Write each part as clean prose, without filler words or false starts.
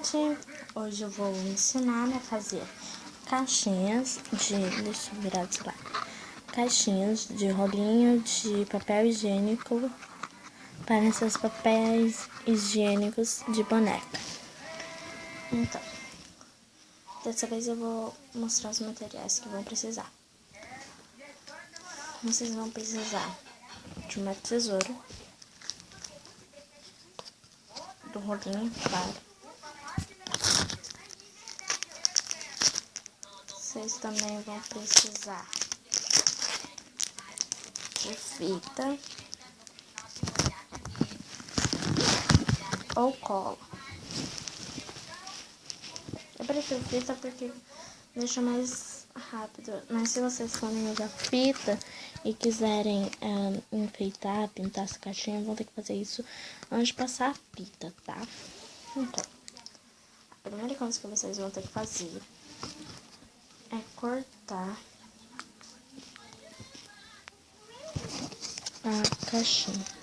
gente! Hoje eu vou ensinar a fazer caixinhas de... Deixa eu virar de lado. Caixinhas de rolinho de papel higiênico para seus papéis higiênicos de boneca. Então, dessa vez eu vou mostrar os materiais que vão precisar. Vocês vão precisar de uma tesoura, do rolinho, claro. Vocês também vão precisar de fita ou cola. Eu prefiro fita porque deixa mais rápido, mas se vocês forem usar fita e quiserem enfeitar, pintar essa caixinha, vão ter que fazer isso antes de passar a fita, tá? Então, a primeira coisa que vocês vão ter que fazer é cortar a caixinha.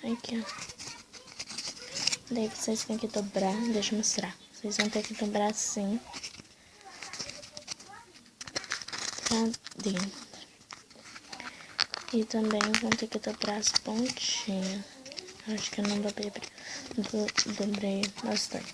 Aqui, ó. Daí vocês têm que dobrar, deixa eu mostrar. Vocês vão ter que dobrar assim pra dentro. E também vão ter que dobrar as pontinhas. Acho que eu não dobrei, dobrei bastante.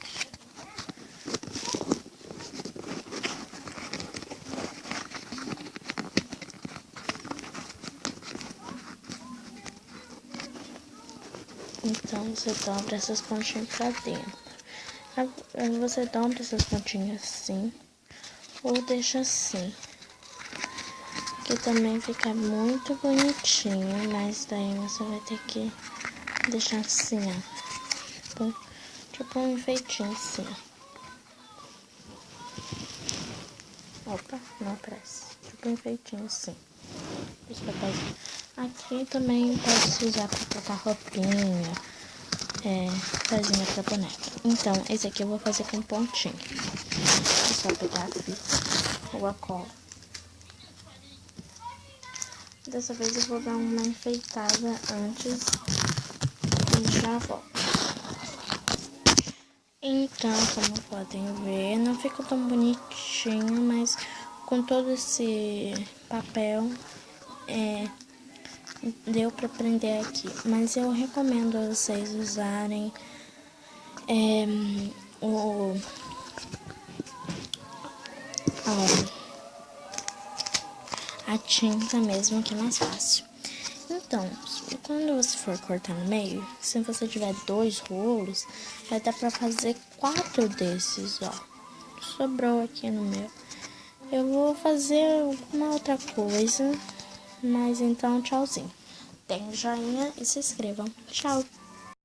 Então, você dobra essas pontinhas pra dentro. Você dobra essas pontinhas assim, ou deixa assim. Que também fica muito bonitinho, mas daí você vai ter que deixar assim, ó. Tipo um enfeitinho assim, ó. Opa, não aparece. Tipo um enfeitinho assim. Os papéis. Aqui também pode usar pra colocar roupinha, casinha pra boneca. Então, esse aqui eu vou fazer com pontinho. É só pegar a fita ou a cola. Dessa vez eu vou dar uma enfeitada antes e já volto. Então, como podem ver, não ficou tão bonitinho, mas com todo esse papel, deu pra prender aqui. Mas eu recomendo a vocês usarem a tinta mesmo, que é mais fácil. Então, quando você for cortar no meio, se você tiver 2 rolos, vai dar pra fazer 4 desses, ó. Sobrou aqui no meu. Eu vou fazer alguma outra coisa, mas então, tchauzinho. Deem um joinha e se inscrevam. Tchau!